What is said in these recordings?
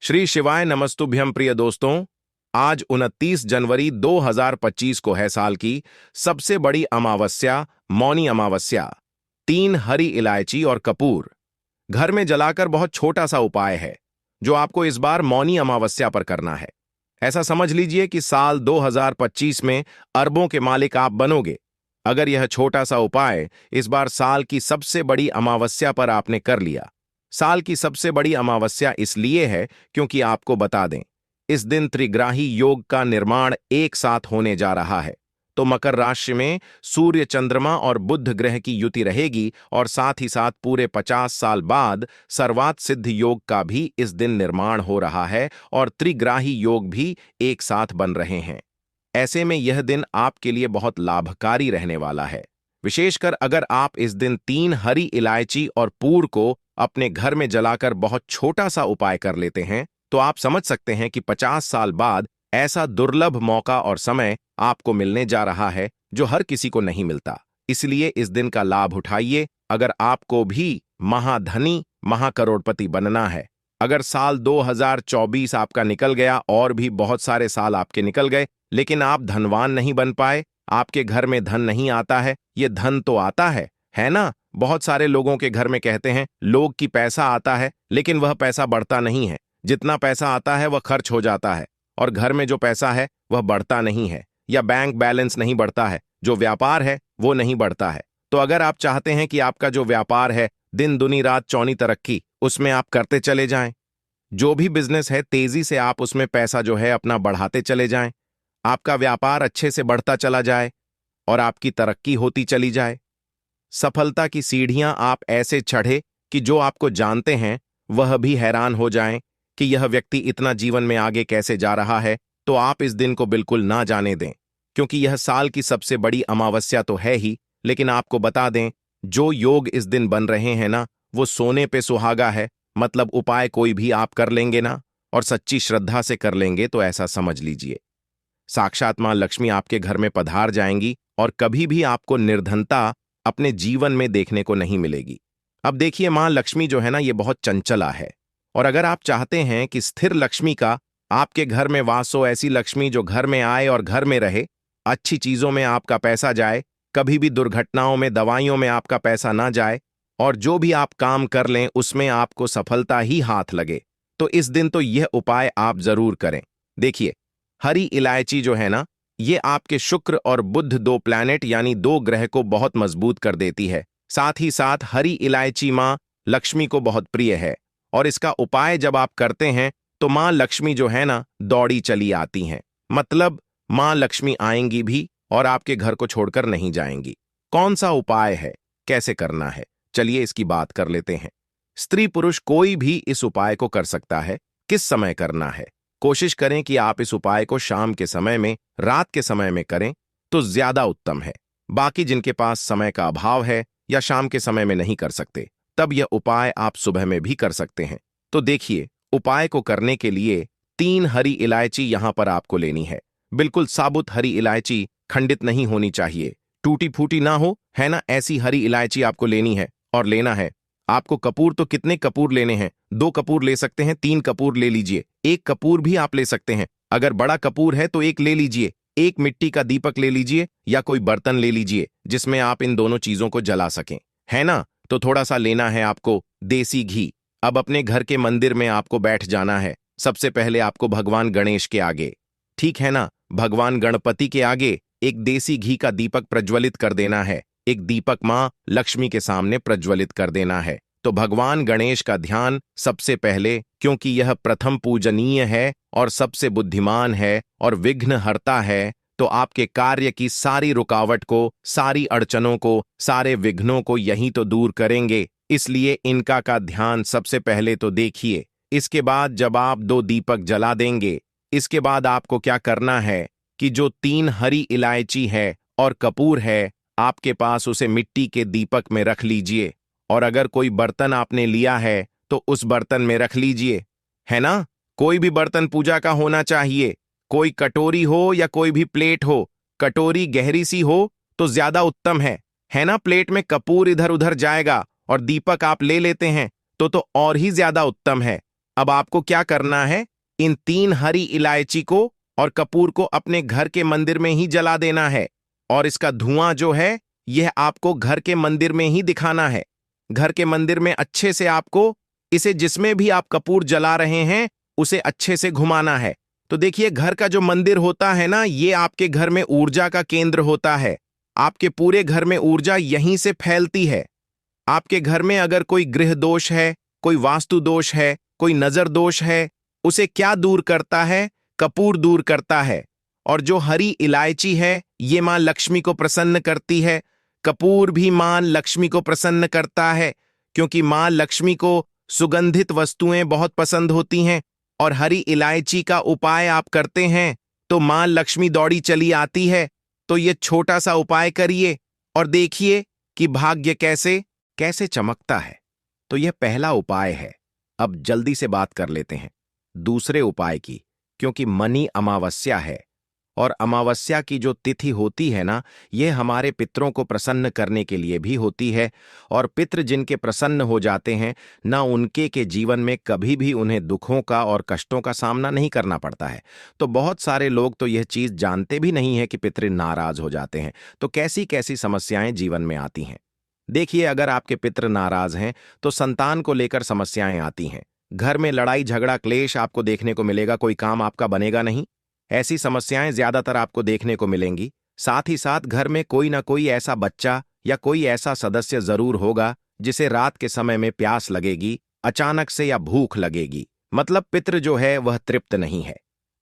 श्री शिवाय नमस्तुभ्यम प्रिय दोस्तों। आज 29 जनवरी 2025 को है साल की सबसे बड़ी अमावस्या, मौनी अमावस्या। 3 हरी इलायची और कपूर घर में जलाकर बहुत छोटा सा उपाय है जो आपको इस बार मौनी अमावस्या पर करना है। ऐसा समझ लीजिए कि साल 2025 में अरबों के मालिक आप बनोगे अगर यह छोटा सा उपाय इस बार साल की सबसे बड़ी अमावस्या पर आपने कर लिया। साल की सबसे बड़ी अमावस्या इसलिए है क्योंकि आपको बता दें, इस दिन त्रिग्राही योग का निर्माण एक साथ होने जा रहा है। तो मकर राशि में सूर्य, चंद्रमा और बुध ग्रह की युति रहेगी और साथ ही साथ पूरे 50 साल बाद सर्वात सिद्ध योग का भी इस दिन निर्माण हो रहा है और त्रिग्राही योग भी एक साथ बन रहे हैं। ऐसे में यह दिन आपके लिए बहुत लाभकारी रहने वाला है। विशेषकर अगर आप इस दिन 3 हरी इलायची और पूर को अपने घर में जलाकर बहुत छोटा सा उपाय कर लेते हैं तो आप समझ सकते हैं कि 50 साल बाद ऐसा दुर्लभ मौका और समय आपको मिलने जा रहा है जो हर किसी को नहीं मिलता। इसलिए इस दिन का लाभ उठाइए। अगर आपको भी महाधनी, महाकरोड़पति बनना है, अगर साल 2024 आपका निकल गया और भी बहुत सारे साल आपके निकल गए लेकिन आप धनवान नहीं बन पाए, आपके घर में धन नहीं आता है, ये धन तो आता है ना? बहुत सारे लोगों के घर में कहते हैं लोग कि पैसा आता है लेकिन वह पैसा बढ़ता नहीं है। जितना पैसा आता है वह खर्च हो जाता है और घर में जो पैसा है वह बढ़ता नहीं है, या बैंक बैलेंस नहीं बढ़ता है, जो व्यापार है वो नहीं बढ़ता है। तो अगर आप चाहते हैं कि आपका जो व्यापार है दिन दुनी रात चौनी तरक्की, उसमें आप करते चले जाएं, जो भी बिजनेस है तेजी से आप उसमें पैसा जो है अपना बढ़ाते चले जाएं, आपका व्यापार अच्छे से बढ़ता चला जाए और आपकी तरक्की होती चली जाए। सफलता की सीढ़ियां आप ऐसे चढ़े कि जो आपको जानते हैं वह भी हैरान हो जाएं कि यह व्यक्ति इतना जीवन में आगे कैसे जा रहा है। तो आप इस दिन को बिल्कुल ना जाने दें क्योंकि यह साल की सबसे बड़ी अमावस्या तो है ही, लेकिन आपको बता दें जो योग इस दिन बन रहे हैं ना, वो सोने पे सुहागा है। मतलब उपाय कोई भी आप कर लेंगे ना और सच्ची श्रद्धा से कर लेंगे तो ऐसा समझ लीजिए साक्षात मां लक्ष्मी आपके घर में पधार जाएंगी और कभी भी आपको निर्धनता अपने जीवन में देखने को नहीं मिलेगी। अब देखिए, मां लक्ष्मी जो है ना, ये बहुत चंचला है और अगर आप चाहते हैं कि स्थिर लक्ष्मी का आपके घर में वास हो, ऐसी लक्ष्मी जो घर में आए और घर में रहे, अच्छी चीजों में आपका पैसा जाए, कभी भी दुर्घटनाओं में, दवाइयों में आपका पैसा ना जाए और जो भी आप काम कर लें उसमें आपको सफलता ही हाथ लगे, तो इस दिन तो यह उपाय आप जरूर करें। देखिए, हरी इलायची जो है ना, ये आपके शुक्र और बुध 2 प्लैनेट यानी 2 ग्रह को बहुत मजबूत कर देती है। साथ ही साथ हरी इलायची मां लक्ष्मी को बहुत प्रिय है और इसका उपाय जब आप करते हैं तो मां लक्ष्मी जो है ना दौड़ी चली आती हैं। मतलब मां लक्ष्मी आएंगी भी और आपके घर को छोड़कर नहीं जाएंगी। कौन सा उपाय है, कैसे करना है, चलिए इसकी बात कर लेते हैं। स्त्री पुरुष कोई भी इस उपाय को कर सकता है। किस समय करना है? कोशिश करें कि आप इस उपाय को शाम के समय में, रात के समय में करें तो ज्यादा उत्तम है। बाकी जिनके पास समय का अभाव है या शाम के समय में नहीं कर सकते, तब यह उपाय आप सुबह में भी कर सकते हैं। तो देखिए, उपाय को करने के लिए 3 हरी इलायची यहां पर आपको लेनी है। बिल्कुल साबुत हरी इलायची, खंडित नहीं होनी चाहिए, टूटी फूटी ना हो, है ना, ऐसी हरी इलायची आपको लेनी है। और लेना है आपको कपूर। तो कितने कपूर लेने हैं? 2 कपूर ले सकते हैं, 3 कपूर ले लीजिए, 1 कपूर भी आप ले सकते हैं। अगर बड़ा कपूर है तो 1 ले लीजिए। 1 मिट्टी का दीपक ले लीजिए या कोई बर्तन ले लीजिए जिसमें आप इन दोनों चीजों को जला सकें, है ना। तो थोड़ा सा लेना है आपको देसी घी। अब अपने घर के मंदिर में आपको बैठ जाना है। सबसे पहले आपको भगवान गणेश के आगे, ठीक है ना, भगवान गणपति के आगे एक देसी घी का दीपक प्रज्वलित कर देना है। एक दीपक मां लक्ष्मी के सामने प्रज्वलित कर देना है। तो भगवान गणेश का ध्यान सबसे पहले, क्योंकि यह प्रथम पूजनीय है और सबसे बुद्धिमान है और विघ्न हरता है, तो आपके कार्य की सारी रुकावट को, सारी अड़चनों को, सारे विघ्नों को यहीं तो दूर करेंगे। इसलिए इनका का ध्यान सबसे पहले तो देखिए। इसके बाद जब आप 2 दीपक जला देंगे, इसके बाद आपको क्या करना है कि जो 3 हरी इलायची है और कपूर है आपके पास, उसे मिट्टी के दीपक में रख लीजिए। और अगर कोई बर्तन आपने लिया है तो उस बर्तन में रख लीजिए, है ना। कोई भी बर्तन पूजा का होना चाहिए, कोई कटोरी हो या कोई भी प्लेट हो। कटोरी गहरी सी हो तो ज्यादा उत्तम है ना। प्लेट में कपूर इधर उधर जाएगा और दीपक आप ले लेते हैं तो और ही ज्यादा उत्तम है। अब आपको क्या करना है, इन 3 हरी इलायची को और कपूर को अपने घर के मंदिर में ही जला देना है। और इसका धुआं जो है यह आपको घर के मंदिर में ही दिखाना है। घर के मंदिर में अच्छे से आपको इसे, जिसमें भी आप कपूर जला रहे हैं, उसे अच्छे से घुमाना है। तो देखिए, घर का जो मंदिर होता है ना, ये आपके घर में ऊर्जा का केंद्र होता है। आपके पूरे घर में ऊर्जा यहीं से फैलती है। आपके घर में अगर कोई गृह दोष है, कोई वास्तु दोष है, कोई नजर दोष है, उसे क्या दूर करता है? कपूर दूर करता है। और जो हरी इलायची है, ये मां लक्ष्मी को प्रसन्न करती है। कपूर भी मां लक्ष्मी को प्रसन्न करता है, क्योंकि मां लक्ष्मी को सुगंधित वस्तुएं बहुत पसंद होती हैं। और हरी इलायची का उपाय आप करते हैं तो मां लक्ष्मी दौड़ी चली आती है। तो ये छोटा सा उपाय करिए और देखिए कि भाग्य कैसे कैसे चमकता है। तो यह पहला उपाय है। अब जल्दी से बात कर लेते हैं दूसरे उपाय की, क्योंकि मनी अमावस्या है। और अमावस्या की जो तिथि होती है ना, यह हमारे पितरों को प्रसन्न करने के लिए भी होती है। और पितृ जिनके प्रसन्न हो जाते हैं ना, उनके के जीवन में कभी भी उन्हें दुखों का और कष्टों का सामना नहीं करना पड़ता है। तो बहुत सारे लोग तो यह चीज जानते भी नहीं है कि पितृ नाराज हो जाते हैं, तो कैसी कैसी समस्याएं जीवन में आती हैं। देखिए, अगर आपके पितृ नाराज हैं तो संतान को लेकर समस्याएं आती हैं। घर में लड़ाई झगड़ा क्लेश आपको देखने को मिलेगा, कोई काम आपका बनेगा नहीं। ऐसी समस्याएं ज्यादातर आपको देखने को मिलेंगी। साथ ही साथ घर में कोई ना कोई ऐसा बच्चा या कोई ऐसा सदस्य जरूर होगा जिसे रात के समय में प्यास लगेगी, अचानक से, या भूख लगेगी। मतलब पितृ जो है वह तृप्त नहीं है।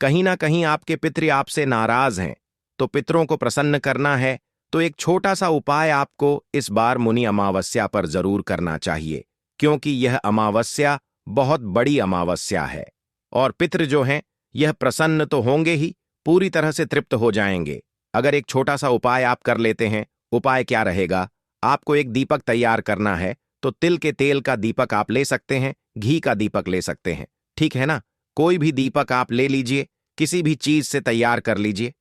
कहीं ना कहीं आपके पितृ आपसे नाराज हैं। तो पितरों को प्रसन्न करना है तो एक छोटा सा उपाय आपको इस बार मुनि अमावस्या पर जरूर करना चाहिए, क्योंकि यह अमावस्या बहुत बड़ी अमावस्या है। और पितृ जो हैं यह प्रसन्न तो होंगे ही, पूरी तरह से तृप्त हो जाएंगे अगर एक छोटा सा उपाय आप कर लेते हैं। उपाय क्या रहेगा? आपको एक दीपक तैयार करना है। तो तिल के तेल का दीपक आप ले सकते हैं, घी का दीपक ले सकते हैं, ठीक है ना? कोई भी दीपक आप ले लीजिए, किसी भी चीज से तैयार कर लीजिए।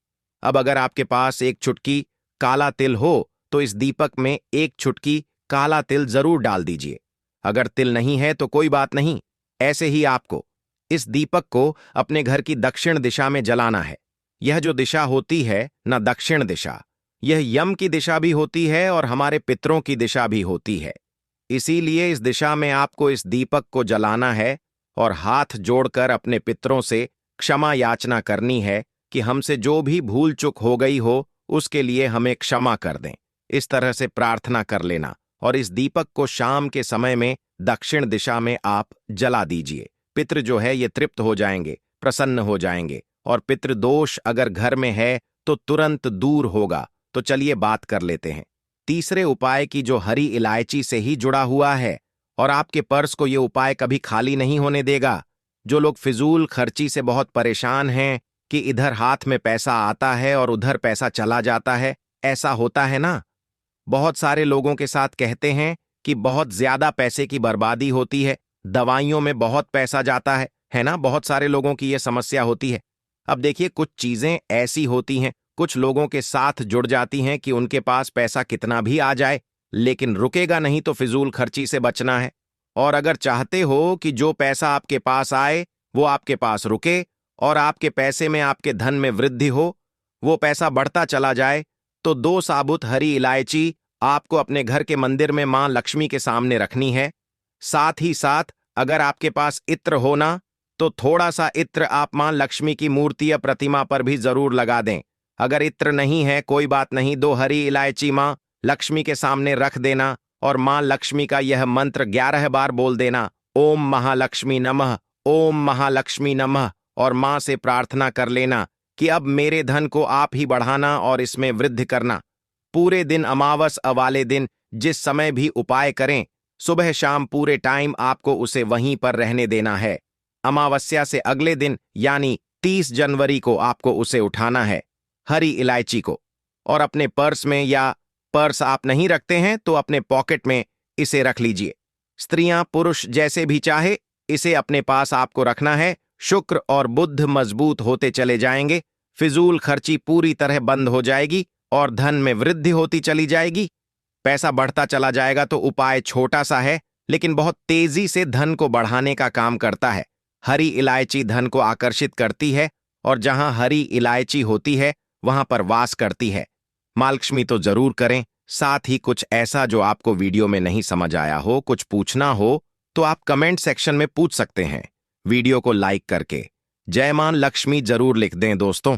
अब अगर आपके पास एक चुटकी काला तिल हो तो इस दीपक में एक चुटकी काला तिल जरूर डाल दीजिए। अगर तिल नहीं है तो कोई बात नहीं, ऐसे ही आपको इस दीपक को अपने घर की दक्षिण दिशा में जलाना है। यह जो दिशा होती है ना, दक्षिण दिशा, यह यम की दिशा भी होती है और हमारे पितरों की दिशा भी होती है। इसीलिए इस दिशा में आपको इस दीपक को जलाना है और हाथ जोड़कर अपने पितरों से क्षमा याचना करनी है कि हमसे जो भी भूल चूक हो गई हो उसके लिए हमें क्षमा कर दें। इस तरह से प्रार्थना कर लेना और इस दीपक को शाम के समय में दक्षिण दिशा में आप जला दीजिए। पितृ जो है ये तृप्त हो जाएंगे, प्रसन्न हो जाएंगे, और पितृ दोष अगर घर में है तो तुरंत दूर होगा। तो चलिए बात कर लेते हैं तीसरे उपाय की, जो हरी इलायची से ही जुड़ा हुआ है। और आपके पर्स को ये उपाय कभी खाली नहीं होने देगा। जो लोग फिजूल खर्ची से बहुत परेशान हैं कि इधर हाथ में पैसा आता है और उधर पैसा चला जाता है, ऐसा होता है ना? बहुत सारे लोगों के साथ कहते हैं कि बहुत ज्यादा पैसे की बर्बादी होती है, दवाइयों में बहुत पैसा जाता है ना? बहुत सारे लोगों की यह समस्या होती है। अब देखिए, कुछ चीजें ऐसी होती हैं, कुछ लोगों के साथ जुड़ जाती हैं कि उनके पास पैसा कितना भी आ जाए लेकिन रुकेगा नहीं। तो फिजूल खर्ची से बचना है। और अगर चाहते हो कि जो पैसा आपके पास आए वो आपके पास रुके और आपके पैसे में, आपके धन में वृद्धि हो, वो पैसा बढ़ता चला जाए, तो 2 साबुत हरी इलायची आपको अपने घर के मंदिर में मां लक्ष्मी के सामने रखनी है। साथ ही साथ अगर आपके पास इत्र हो ना, तो थोड़ा सा इत्र आप मां लक्ष्मी की मूर्ति या प्रतिमा पर भी जरूर लगा दें। अगर इत्र नहीं है कोई बात नहीं, 2 हरी इलायची मां लक्ष्मी के सामने रख देना और मां लक्ष्मी का यह मंत्र 11 बार बोल देना, ओम महालक्ष्मी नमः, ओम महालक्ष्मी नमः। और मां से प्रार्थना कर लेना कि अब मेरे धन को आप ही बढ़ाना और इसमें वृद्धि करना। पूरे दिन, अमावस्या वाले दिन जिस समय भी उपाय करें, सुबह शाम पूरे टाइम आपको उसे वहीं पर रहने देना है। अमावस्या से अगले दिन यानी 30 जनवरी को आपको उसे उठाना है, हरी इलायची को, और अपने पर्स में, या पर्स आप नहीं रखते हैं तो अपने पॉकेट में इसे रख लीजिए। स्त्रियां पुरुष जैसे भी चाहे, इसे अपने पास आपको रखना है। शुक्र और बुध मजबूत होते चले जाएंगे, फिजूल खर्ची पूरी तरह बंद हो जाएगी और धन में वृद्धि होती चली जाएगी, पैसा बढ़ता चला जाएगा। तो उपाय छोटा सा है लेकिन बहुत तेजी से धन को बढ़ाने का काम करता है। हरी इलायची धन को आकर्षित करती है और जहां हरी इलायची होती है वहां पर वास करती है। मालक्ष्मी तो जरूर करें। साथ ही कुछ ऐसा जो आपको वीडियो में नहीं समझ आया हो, कुछ पूछना हो तो आप कमेंट सेक्शन में पूछ सकते हैं, वीडियो को लाइक करके। जय मां लक्ष्मी जरूर लिख दें दोस्तों।